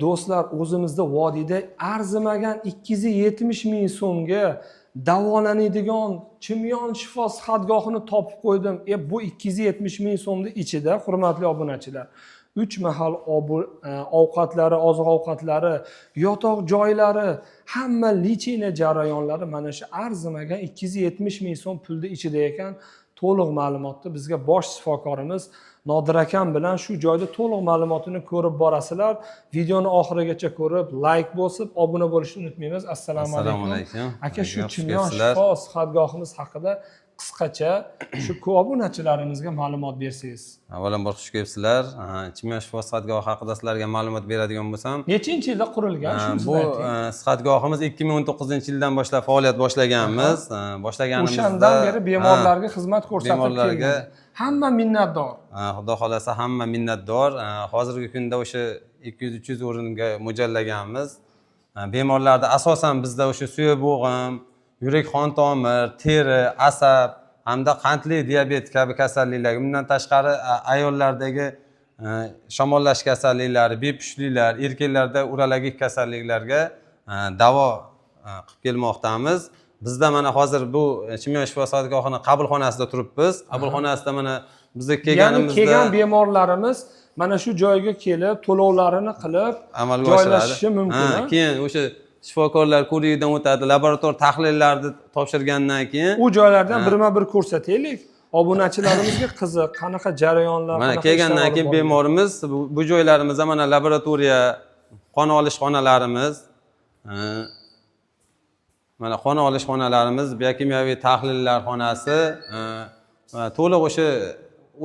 Do'stlar, o'zimizda vodiyda arzimagan 270 ming so'mga davolanadigan Chimyon shifo sihatgohini topib qo'ydim. Bu 270 ming so'mning ichida, hurmatli obunachilar, 3 mahal ovqatlari, oziq-ovqatlari, yotoq joylari, hamma licheniya jarayonlari mana shu arzimagan 270 ming so'm pulni ichida ekan. To'liq ma'lumotni bizga bosh shifokorimiz Nodir akam bilan shu joyda to'liq ma'lumotini ko'rib borasizlar. Videoni oxirigacha ko'rib, like bosib, obuna bo'lishni unutmaymiz. Assalomu alaykum. Aka, shu Chimyon shifo sihatgohimiz haqida qisqacha shu obunachilarimizga ma'lumot bersangiz. Avvalambor xush kelibsizlar. Chimyon shifo sihatgohi haqida sizlarga ma'lumot beradigan bo'lsam, nechinchi yilda qurilgan? Bu sihatgohimiz 2019-yildan boshlab faoliyat boshlaganmiz. O'shandan beri bemorlarga xizmat ko'rsatib kelgan. Hamma minnatdor. Xudo xolasa hamma minnatdor. Hozirgi kunda o'sha 200-300 o'ringa mo'ljallaganmiz. Bemorlarda asosan bizda o'sha suyak bo'g'im, yurak qon tomir, teri, asab hamda qandli diabet kabi kasalliklar, bundan tashqari ayollardagi shamollash kasalliklari, bepushtliklar, erkaklarda urologik kasalliklarga davo qilib kelmoqdamiz. Bizda mana hozir bu Chimyon shifo sihatgohining qabulxonasida turibmiz. Qabulxonasida mana bizga kelganimizda, ya'ni kelgan bemorlarimiz mana shu joyga kelib, to'lovlarini qilib joylashishi mumkin. Keyin o'sha shifokorlar ko'rikdan o'tadi, laborator tahlillarni topshirgandan keyin u joylardan birma-bir ko'rsataylik. Obunachilarimizga qiziq, qanaqa jarayonlar, mana kelgandan keyin bemorimiz bu joylarimizda mana laboratoriya, qon olish xonalarimiz, mana qon olish xonalarimiz, biokimyoviy tahlillar xonasi, to'liq o'sha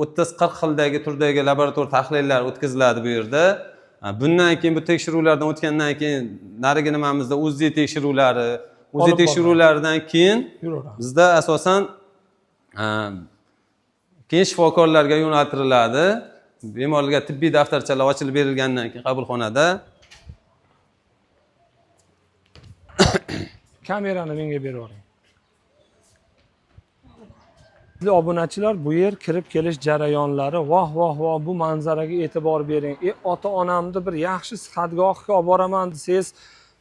30-40 xildagi turdagi laborator tahlillar o'tkaziladi bu yerda. Bundan keyin bu tekshiruvlardan o'tgandan keyin narigi nimamizda o'zi tekshiruvlaridan keyin bizda asosan keyin shifokorlarga yo'naltiriladi. Bemorlarga tibbiy daftarchalar ochilib berilgandan keyin qabulxonada kamerani menga berib yuboring. Obunachilar, bu yer kirib kelish jarayonlari, voh bu manzaraga e'tibor bering. Ota-onamni bir yaxshi sihatgohga olib boraman desangiz,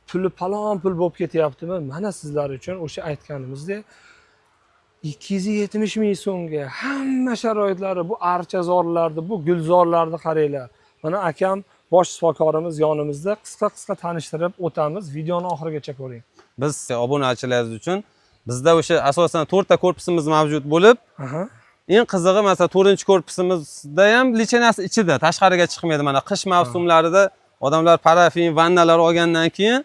puli palon pul bo'lib ketyaptimi? Mana sizlar uchun o'sha aytganimizdek 270 ming so'mga hamma sharoitlari, bu archazorlarni, bu gulzorlarni qaranglar. Mana akam bosh shifokorimiz yonimizda, qisqa tanishtirib o'tamiz. Videoni oxirigacha ko'ring. Biz obunachilarimiz uchun bizda o'sha asosan 4 ta korpusimiz mavjud bo'lib, eng qizig'i masalan 4-korpusimizda ham licheniyasi ichida, tashqariga chiqmaydi. Mana qish mavsumlarida odamlar parafin, vannalar olgandan keyin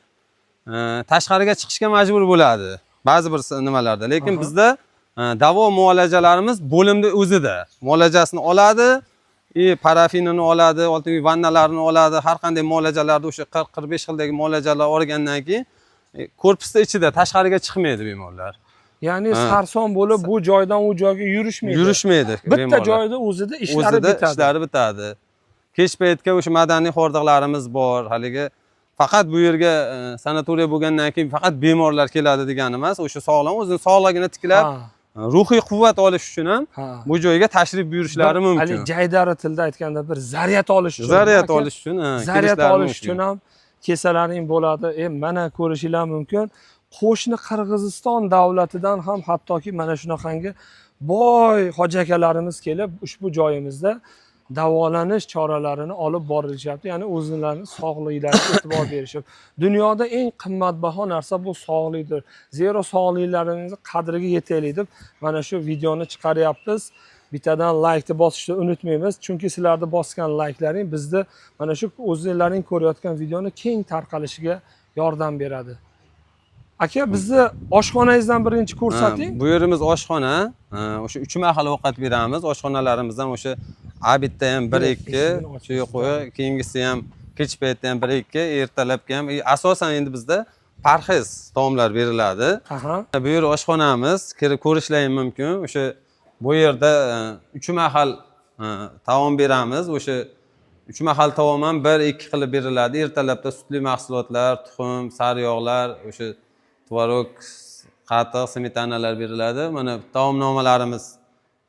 tashqariga chiqishga majbur bo'ladi ba'zi bir nimalarda. Lekin bizda davo muolajalarimiz bo'limda o'zida. Muolajasini oladi, parafinini oladi, oltin vannalarini oladi, har qanday muolajalarni o'sha 40-45 xildagi muolajalar olgandan keyin korpusda ichida, tashqariga chiqmaydi bemorlar. Ya'ni sarson bo'lib bu joydan u joyga yurishmaydi. Bitta joyda o'zida ishlari bitadi. Kech paytga o'sha madaniy hordiqlarimiz bor. Haligi faqat bu yerga sanatoriya bo'lgandan keyin faqat bemorlar keladi degani emas, o'sha sog'lom o'zini sog'ligini tiklab, ruhiy quvvat olish uchun ham bu joyga tashrif buyurishlari mumkin. Hali jaydari tilda aytganda bir zaryad olish uchun. Zaryad olish uchun ham kesalaring bo'ladi. Mana ko'rishinglar mumkin. Qo'shni Qirg'iziston davlatidan ham hattoki mana shunaqangi boy hoji akalarimiz kelib ushbu joyimizda davolanish choralarini olib borilishyapti. Ya'ni o'zlarining sog'liklariga e'tibor berishib. Dunyoda eng qimmatbaho narsa bu sog'likdir. Zero sog'liklaringizni qadriga yetaylik deb mana shu videoni chiqaryapmiz. Bittadan like-ni bosishni unutmaymiz. Chunki sizlarning bosgan like-laring bizda mana shu o'zlaring ko'rayotgan videoni keng tarqalishiga yordam beradi. Aka, bizni oshxonangizdan birinchi ko'rsating. Bu yerimiz oshxona. O'sha 3 mahal ovqat beramiz. Oshxonalarimizdan o'sha abitda ham 1-2, cho'y qo'yi, keyingisi ham kech paytda ham 1-2, ertalabga ham asosan endi bizda parhez taomlar beriladi. Bu yer oshxonamiz, kirib ko'rishlaring mumkin. O'sha bu yerda 3 mahal taom beramiz. O'sha 3 mahal taom ham 1-2 qilib beriladi. Ertalabda sutli mahsulotlar, tuxum, sariyog'lar, o'sha tvorog, qatiq, smetanalar beriladi. Mana taomnomalarimiz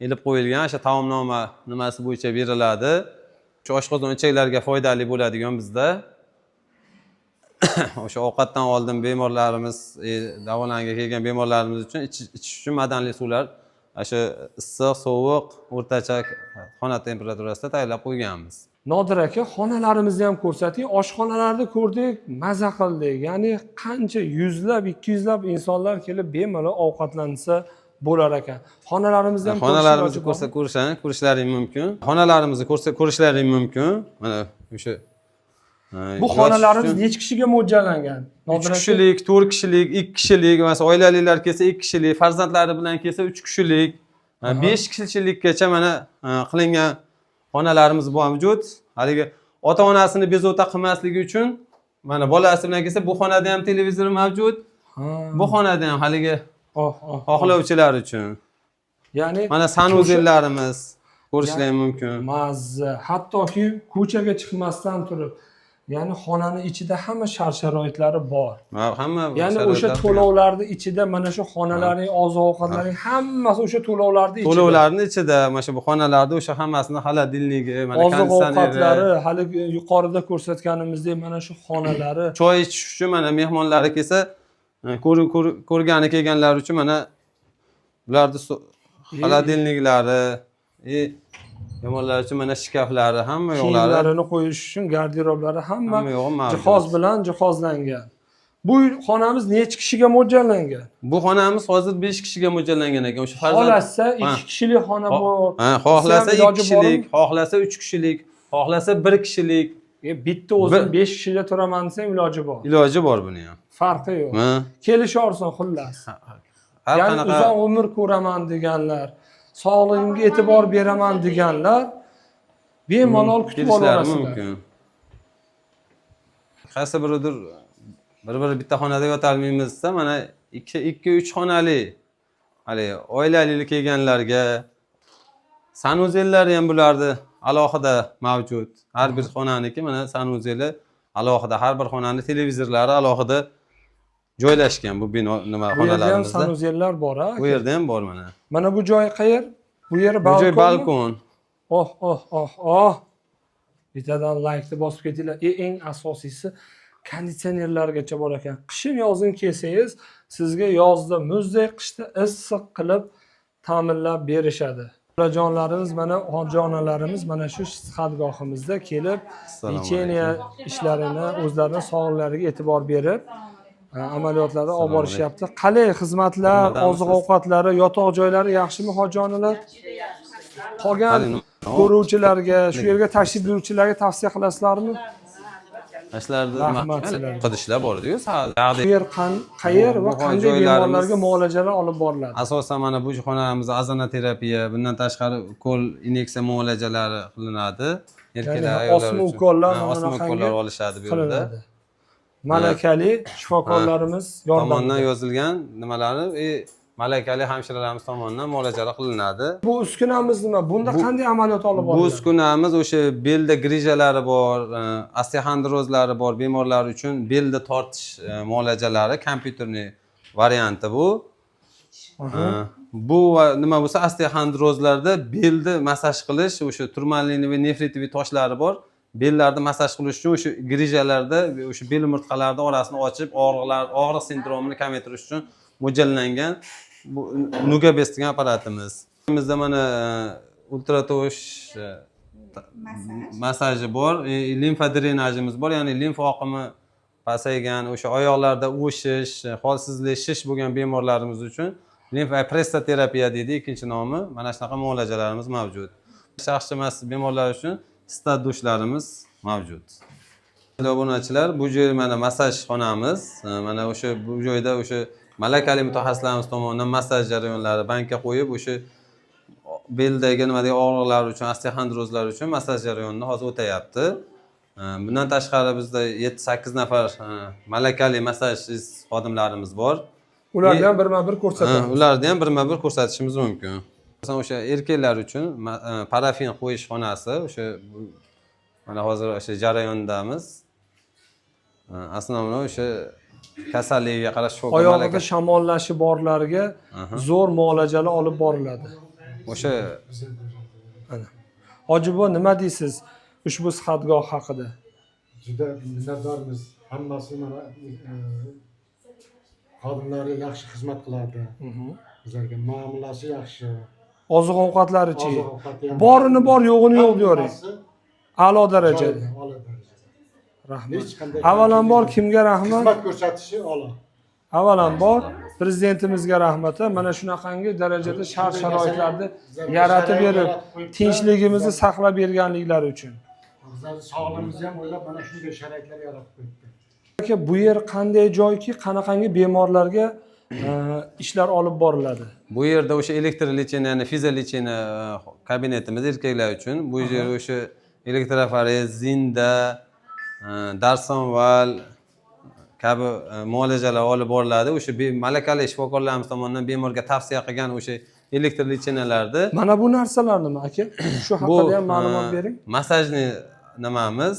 elib qo'yilgan. O'sha taomnoma nimasi bo'yicha beriladi. Shu oshqozon ichaklarga foydali bo'ladigan bizda. o'sha ovqatdan oldin bemorlarimiz, davolanga kelgan bemorlarimiz uchun ichish uchun madanli suvlar o'sha issiq, sovuq, o'rtacha xona temperaturasida tayyorlab qo'yganmiz. Nodir aka, xonalarimizni ham ko'rsating. Oshxonalarni ko'rdik, maza qildik. Ya'ni qancha yuzlab, 200lab insonlar kelib bemalol ovqatlansa bo'lar ekan. Xonalarimizni ham Xonalarimizni ko'rishlaring mumkin. Xonalarimizni ko'rishlaring mumkin. Mana o'sha bu xonalarimiz necha kishiga mo'ljallangan? 3 kishilik, 4 kishilik, 2 kishilik, masalan oilalilar kelsa 2 kishilik, farzandlari bilan kelsa 3 kishilik, 5 kishilikgacha mana qilingan xonalarimiz mavjud. Haligi ota-onasini bezovta qilmasligi uchun mana bolasi bilan kelsa bu xonada ham televizor mavjud. Bu xonada ham haligi xohlovchilar uchun. Ya'ni mana sanuzellarimiz ko'rishlaring mumkin. Mazza, hattoki ko'chaga chiqmasdan turib, ya'ni xonani ichida hamma shart-sharoitlari bor. Hamma ya'ni o'sha to'lovlarning ichida mana shu xonalarning, oziq-ovqatlarning hammasi o'sha to'lovlarning ichida. To'lovlarning ichida mana shu xonalarda o'sha hammasini xolodilnigi, mana oziq-ovqatlari, hali yuqorida ko'rsatganimizdek mana shu xonalari. Choy ichish uchun mana mehmonlari kelsa, ko'rgani kelganlar uchun mana bularning xolodilniklari, bemorlar uchun mana shkaflari, hamma yo'qlari. Kiyimlarini qo'yish uchun garderoblari hamma jihoz bilan jihozlangan. Bu xonamiz necha kishiga mo'ljallangan? Bu xonamiz hozir 5 kishiga mo'ljallangan ekan. O'sha farzand xohlasa 2 kishilik xona bor. Xohlasa 2 kishilik, xohlasa 3 kishilik, xohlasa 1 kishilik. Bitta o'zim 5 kishida turaman desang iloji bor. Iloji bor buni ham. Farqi yo'q. Kelisharsan xullas. Har ya'ni uzoq umr ko'raman deganlar, sog'lig'imga e'tibor beraman deganlar bemalol kutib olasizlar. Qaysi biridir bir-biri bitta xonada yotolmaymiz desa, mana 2-3 xonali hali oilali kelganlarga sanuzellari ham bularni alohida mavjud. Har bir xonaniki mana sanuzeli alohida, har bir xonani televizorlari alohida joylashgan bu bino nima xonalarimizda. Bu yerda ham sanuzellar bor, ha? Bu yerda ham bor mana. Mana bu joy qayer? Bu yer balkon. Bu joy balkon. Oh. Bittadan like-ni bosib ketinglar. Eng asosiysi konditsionerlargacha bor ekan. Qishin yozin kelsangiz, sizga yozda muzdek, qishda issiq qilib ta'minlab berishadi. Bolajonlarimiz mana hoji-onalarimiz mana shu sihatgohimizda kelib, lecheniya ishlarini, o'zlarining sog'liqlariga e'tibor berib, amaliyotlarni olib borishyapti. Qalay xizmatlar, oziq-ovqatlari, yotoq joylari yaxshimi hoji-onalar? Qolgan ko'ruvchilarga, shu yerga tashrif buyuruvchilarga tavsiya qilasizlarmi? Qidishlar bor-ku. Bu yer qayer va qanday bemorlarga muolajalar olib boriladi? Asosan mana bu xonamizda azonoterapiya, bundan tashqari ukol, inyeksiya muolajalari qilinadi. Erkaklar, ayollar uchun osma ukollar olishadi bu yerda. Malakali shifokorlarimiz tomonidan yozilgan nimalari malakali hamshiralarimiz tomonidan muolajalar qilinadi. Bu uskunamiz nima? Bunda qanday amaliyot olib boriladi? Bu uskunamiz o'sha belda grijalari bor, osteoxondrozlari bor bemorlar uchun belda tortish muolajalari, kompyuterli varianti bu. Bu nima bo'lsa, osteoxondrozlarda belda massaj qilish, o'sha turmaliniy va nefritoviy toshlari bor. Bellarni massaj qilish uchun o'sha grijalarda, o'sha bel umurtqalarida orasini ochib, og'riq sindromini kamaytirish uchun mo'ljallangan bu Nugabes degan apparatimiz. Bizda mana ultratosh massaji bor, limfa drenajimiz bor, ya'ni limfa oqimi pasaygan, o'sha oyoqlarda o'shish, holsizlashish bo'lgan bemorlarimiz uchun limfa pressoterapiya deydi ikkinchi nomi. Mana shunaqa muolajalarimiz mavjud. Shaxsiy bemorlar uchun stat dushlarimiz mavjud. Obunachilar, bu joy mana massaj xonamiz. Mana o'sha bu joyda o'sha malakali mutaxassislarimiz tomonidan massaj jarayonlari bankka qo'yib, o'sha beldagi nima degan og'riqlar uchun, osteoxondrozlar uchun massaj jarayonini hozir o'tayapti. Bundan tashqari bizda 7-8 nafar malakali massaj xodimlarimiz bor. Ularni ham birma-bir ko'rsatamiz. Ularni ham birma-bir ko'rsatishimiz mumkin. Masalan, o'sha erkaklar uchun parafin qo'yish xonasi, o'sha mana hozir o'sha jarayondamiz. Aslida o'sha kasalligiga qarab oyog'ida shamollashi borlarga zo'r muolajalar olib boriladi. O'sha Hoji bo, nima deysiz ushbu sihatgoh haqida? juda minnatdormiz. Hammasi mana xodimlari yaxshi xizmat qilardi. Bizlarga muomalasi yaxshi. Oziq ovqatlarichi. Oziq-ovqati ham Borini bor, yo'g'ini yo'q deyori. hammasi A'lo darajada. joyida, a'lo darajada. Rahmat. Hech qanday Avvalambor kimga rahmat? xizmat ko'rsatishi a'lo. Avvalambor prezidentimizga rahmat. Mana shunaqangi darajada shart-sharoitlarni yaratib berib, tinchligimizni saqlab berganliklari uchun. Bizlar sog'lig'imizni ham o'ylab mana shunday sharoitlar yaratib qo'yibdi. Aka, bu yer qanday joyki, qanaqangi bemorlarga ishlar olib boriladi? Bu yerda o'sha elektr lecheniya, ya'ni fizolecheniya kabinetimiz erkaklar uchun. Bu yer o'sha elektroforez, zinda, darsonval kabi muolajalar olib boriladi. O'sha malakali shifokorlarimiz tomonidan bemorga tavsiya qilgan o'sha elektr lecheniyalarni. Mana bu narsalar nima aka? Shu haqida ham ma'lumot bering. Masajni nimamiz?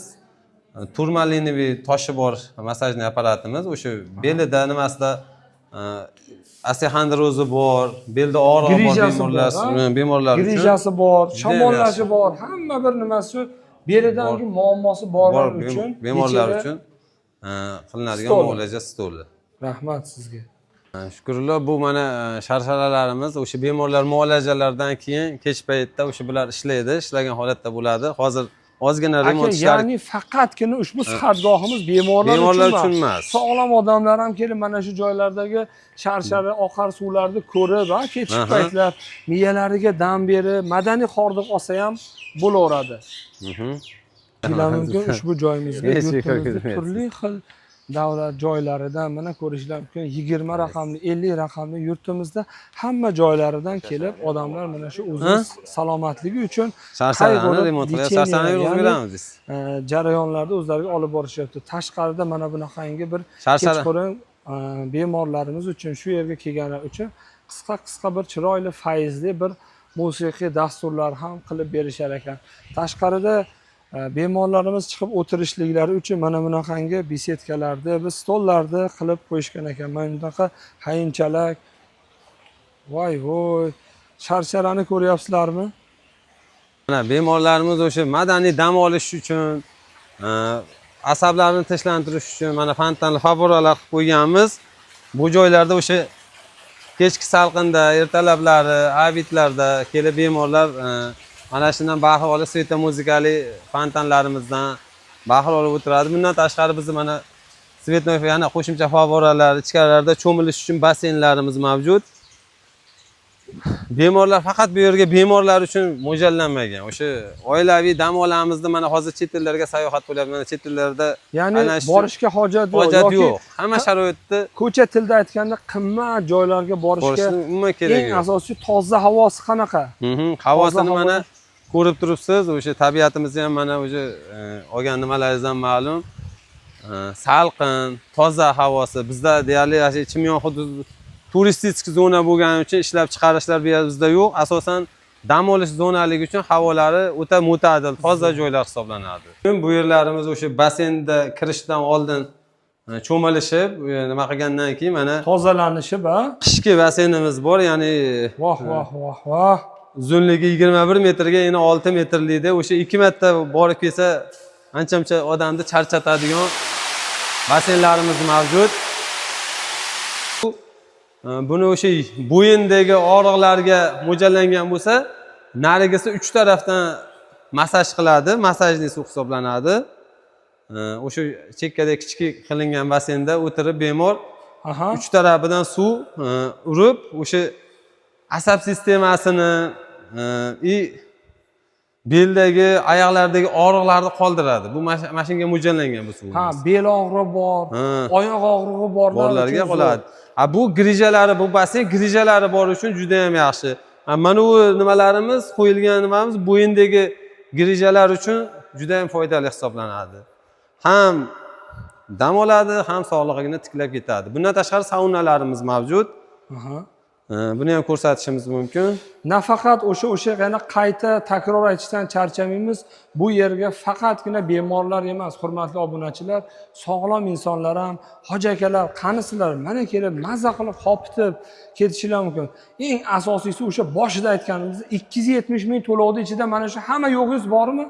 Turmaliniy toshi bor masajniy apparatimiz. O'sha belida nimasida osteoxondrozi bor, belda og'riq bor bemorlar uchun. Grijasi bor, shamollashi bor, hamma bir nimasi belidangi muammosi borlar uchun bemorlar uchun qilinadigan muolaja stoli. Rahmat sizga. Shukrullah, bu mana sharsharalarimiz o'sha bemorlar muolajalaridan keyin kech paytda o'sha bular ishlaydi, ishlagan holatda bo'ladi. Hozir ozgina remont ishlari. Ya'ni faqatgina ushbu sihatgohimiz bemorlar uchun emas. Sog'lom odamlar ham kelib mana shu joylardagi sharshara oqar suvlarni ko'rib, kechki paytlar miyalariga dam berib, madaniy hordiq olsa ham bo'laveradi. Mumkin ushbu joyimizga yurtimizda turli xil davlat joylaridan mana ko'rishlar mumkin. 20 raqamli, 50 raqamli yurtimizda hamma joylaridan kelib odamlar mana shu o'zini salomatligi uchun sharsharani remont qilib, sharsharani yurg'izib beramiz biz. Jarayonlarda o'zlariga olib borishyapti. Tashqarida mana bunaqangi bir kechqurun bemorlarimiz uchun shu yerga kelganlar uchun qisqa bir chiroyli fayzli bir musiqiy dasturlar ham qilib berishar ekan. Tashqarida bemorlarimiz chiqib o'tirishliklari uchun mana bunaqangi besedkalarni, biz stollarni qilib qo'yishgan ekan. Mana bunaqa hayinchalar. Voy, sharsharani ko'ryapsizlarmi? Mana bemorlarimiz o'sha madaniy dam olish uchun, asablarni tinchlantirish uchun mana fontanli favoralar qilib qo'yganmiz. Bu joylarda o'sha kechki salqinda, ertalablari, abitlarda kelib bemorlar mana shundan bahra olib, sveta muzikali fontanlarimizdan bahra olib o'tiradi. Bundan tashqari biz mana svetnoy yana qo'shimcha favoralar, ichkarilarda cho'milish uchun basseynlarimiz mavjud. Bemorlar faqat bu yerga bemorlar uchun mo'ljallanmagan. O'sha oilaviy dam olamizni mana hozir chet ellarga sayohat bo'lyapti. Mana chet ellarda ya'ni borishga hojat yo'q. Hamma sharoitda ko'cha tilda aytganda qimmat joylarga borishga umuman kerak yo'q. Eng asosiy toza havosi qanaqa? Havosini mana ko'rib turibsiz. O'sha tabiatimizni ham mana o'sha olgan nimalaringizdan ma'lum. Salqin, toza havosi. Bizda deyarli chimyon hudud turistik zona bo'lgani uchun ishlab chiqarishlar bizda yo'q. Asosan dam olish zonaligi uchun havolari o'ta mo'tadil, toza joylar hisoblanadi. Bu yerlarimiz o'sha basseynda kirishdan oldin cho'milishib, nima qilgandan keyin mana tozalanishib, qishki basseynimiz bor, ya'ni voh. Uzunligi 21 metrga yana 6 metrlikda, o'sha 2 marta borib kelsa ancha-muncha odamni charchatadigan basseynlarimiz mavjud. Buni o'sha bo'yindagi og'riqlarga mo'ljallangan bo'lsa, narigisi 3 tarafdan masaj qiladi, masajli suv hisoblanadi. O'sha chekkada kichik qilingan basseynda o'tirib bemor 3 tarafidan suv urib, o'sha asab sistemasini beldagi, oyoqlardagi og'riqlarni qoldiradi. Bu mashinga mo'ljallangan bu suv. Bel og'rig'i bor, oyoq og'rig'i borlarga qoladi. Bu grijalari, bu basseyn grijalari bor uchun juda ham yaxshi. Mana bu nimalarimiz, qo'yilgan nimamiz bo'yindagi grijalar uchun juda ham foydali hisoblanadi. Ham dam oladi, ham sog'lig'ini tiklab ketadi. Bundan tashqari saunalarimiz mavjud. Buni ham ko'rsatishimiz mumkin. Nafaqat o'sha yana qayta takror aytishdan charchamaymiz. Bu yerga faqatgina bemorlar emas, hurmatli obunachilar, sog'lom insonlar ham, hoji akalar, qanisizlar, mana kelib mazza qilib hopitib ketishingiz mumkin. Eng asosiysi o'sha boshida aytganimiz 270 ming to'lovni ichida mana shu hamma yo'g'ingiz bormi?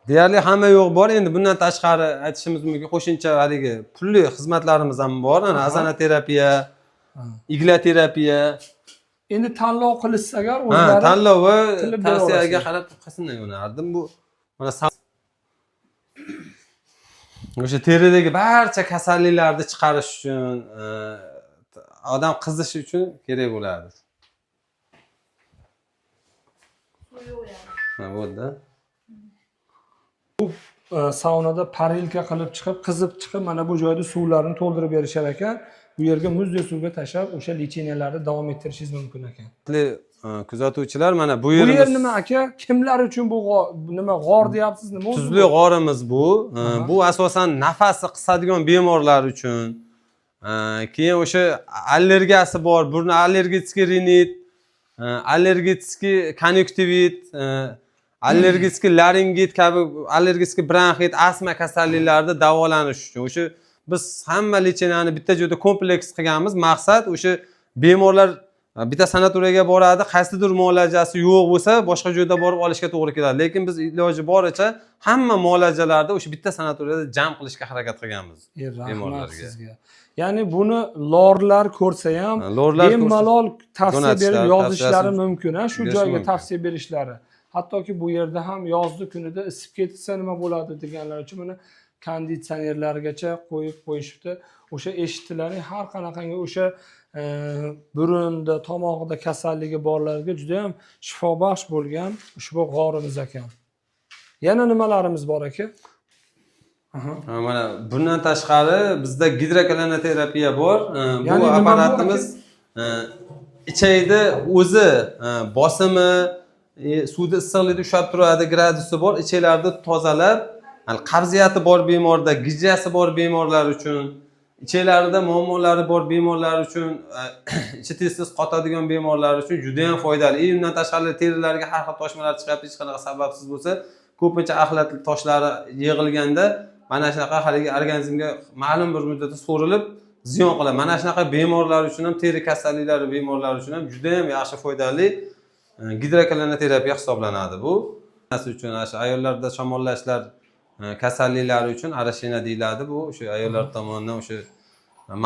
deyarli hamma yo'q bor. Endi bundan tashqari aytishimiz mumkin, qo'shimcha haligi pulli xizmatlarimiz ham bor. Ana azana terapiya, igla terapiya. Endi tanlov qilishsa agar Ha, o'zlari tanlovi tilib tavsiyaga beraverasizlar. qarab qilsinlar yo'nardim. Bu mana o'sha teridagi barcha kasalliklarni chiqarish uchun, odam qizishi uchun kerak bo'ladi. Ha, bo'ldi. Saunada parilka qilib chiqib, qizib chiqib, mana bu joyda suvlarni to'ldirib berishar ekan. Bu yerga muzdek suvga tashlab, o'sha lecheniyalarni davom ettirishingiz mumkin ekan. Kuzatuvchilar, mana bu Bu yer yerimiz nima aka? Kimlar uchun bu nima g'or deyapsiz, nima o'zi? tuzli g'orimiz bu. Bu asosan nafasi qisadigan bemorlar uchun. Keyin o'sha allergiyasi bor, burun allergik rinit, allergik konjunktivit, allergik laringit kabi allergik bronxit, astma kasalliklarida davolanish uchun. O'sha biz hamma lecheniyani bitta joyda kompleks qilganmiz. Maqsad o'sha bemorlar bitta sanatoriyaga boradi, qaysidir muolajasi yo'q bo'lsa, boshqa joyda borib olishga to'g'ri keladi. Lekin biz iloji boricha hamma muolajalarni o'sha bitta sanatoriyada jam qilishga harakat qilganmiz bemorlarga. Sizga. Ya'ni buni lorlar ko'rsa ham bemalol tavsiya berib yozishlari mumkin, shu joyga tavsiya berishlari. Hattoki bu yerda ham yozgi kunida isib ketsa nima bo'ladi deganlar uchun mana konditsionerlargacha qo'yib qo'yishibdi. O'sha eshitdilaring, har qanaqangi o'sha burunda, tomog'ida kasalligi borlarga juda ham shifobaxsh bo'lgan ushbu g'orimiz ekan. Yana nimalarimiz bor aka? Mana bundan tashqari bizda gidrokolonoterapiya bor. Bu apparatimiz ichayda o'zi bosimi, suvda issiqlikda ushlab turadi, gradusi bor. Ichaklarni tozalab, qabziyati bor bemorda, gijjasi bor bemorlar uchun, ichaklarida muammolari bor bemorlar uchun, ichi tez-tez qotadigan bemorlar uchun juda ham foydali. Undan tashqari terilarga har xil toshmalar chiqyapti, hech qanaqa sababsiz bo'lsa, ko'pincha axlat toshlari yig'ilganda mana shunaqa haligi organizmga ma'lum bir muddatda so'rilib ziyon qiladi. Mana shunaqa bemorlar uchun ham, teri kasalliklari bemorlar uchun ham juda ham yaxshi foydali gidrokolonoterapiya hisoblanadi bu. Nasıl uchun o'sha ayollarda shamollashlar kasalliklari uchun arashina deyiladi bu. O'sha ayollar tomonidan o'sha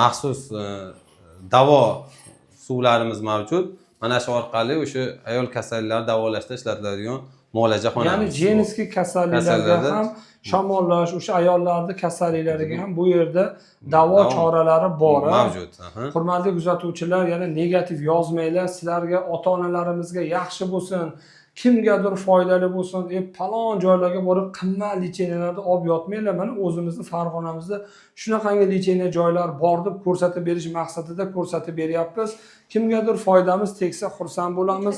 maxsus davo suvlarimiz mavjud. Mana shu orqali o'sha ayol kasalliklarini davolashda ishlatiladigan muolaja xonamiz. Ya'ni jenskiy kasalliklarga ham shamollash, o'sha ayollarning kasalliklariga ham bu yerda davo choralari bor. Mavjud. Hurmatli kuzatuvchilar, yana negativ yozmanglar. Sizlarga, ota-onalarimizga yaxshi bo'lsin, kimgadir foydali bo'lsin deb falon joylarga borib qimmat lecheniyalarni olib yotmanglar. Mana o'zimizni Farg'onamizda shunaqangi lecheniya joylar bor deb ko'rsatib berish maqsadida ko'rsatib beryapmiz. Kimgadir foydamiz tegsa xursand bo'lamiz.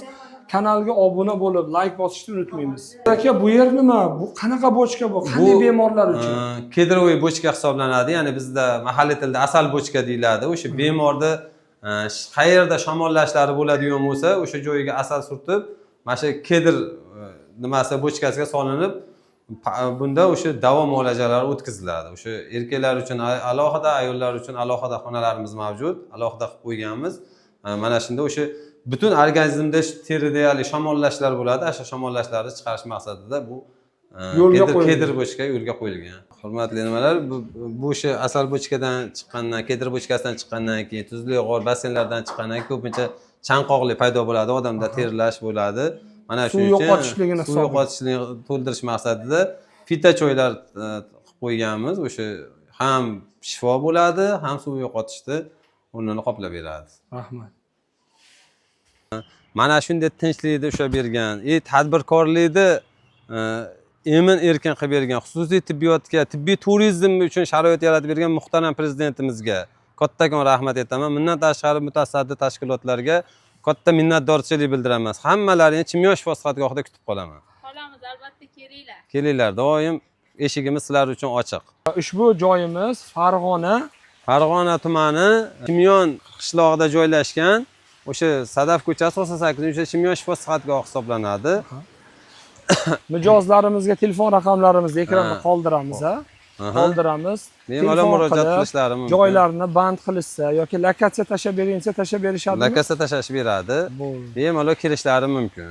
Kanalga obuna bo'lib, like bosishni unutmaymiz. Aka, bu yer nima? Bu qanaqa bochka bu? Qanday bemorlar uchun? Kedroviy bochka hisoblanadi. Ya'ni bizda mahalliy tilda asal bochka deyiladi. O'sha bemorda qayerda shamollashlari bo'ladigan bo'lsa, o'sha joyiga asal surtib, mana shu kedr nimasi bochkasiga solinib, bunda o'sha davo muolajalari o'tkaziladi. O'sha erkaklar uchun alohida, ayollar uchun alohida xonalarimiz mavjud, alohida qilib qo'yganmiz. Mana shunda o'sha butun organizmda terida deyarli shamollashlar bo'ladi. O'sha shamollashlarni chiqarish maqsadida bu kedr bochka yo'lga qo'yilgan. Hurmatli nimalar, bu o'sha asal bochkadan chiqqandan, kedr bochkasidan chiqqandan keyin, tuzli g'or basseynlardan chiqqandan keyin ko'pincha chanqoqlik paydo bo'ladi, odamda terlash bo'ladi. Mana shuning uchun suv yo'qotishligini to'ldirish maqsadida fitochoylar qilib qo'yganmiz. O'sha ham shifo bo'ladi, ham suv yo'qotishni o'rnini qoplab beradi. Rahmat. Mana shunday tinchlikni ushlab bergan, tadbirkorlikni emin erkin qilib bergan, xususiy tibbiyotga, tibbiy turizm uchun sharoit yaratib bergan muhtaram prezidentimizga kattakon rahmat aytaman. Bundan tashqari mutasaddi tashkilotlarga katta minnatdorchilik bildiraman. Hammalarini Chimyon shifo sihatgohida kutib qolaman. Qolamiz, albatta kelinglar. Kelinglar, doim eshigimiz sizlar uchun ochiq. Ushbu joyimiz Farg'ona tumani Chimyon qishlog'ida joylashgan. O'sha Sadaf ko'chasi 98, o'sha Chimyon shifo sihatgohi hisoblanadi. Mijozlarimizga telefon raqamlarimizni ekranda qoldiramiz, qoldiramiz. Bemalol murojaat qilishlari mumkin. Joylarni band qilishsa yoki lokatsiya tashlab beringsa tashlab berishadi. Lokatsiya tashlab beradi. Bemalol kelishlari mumkin.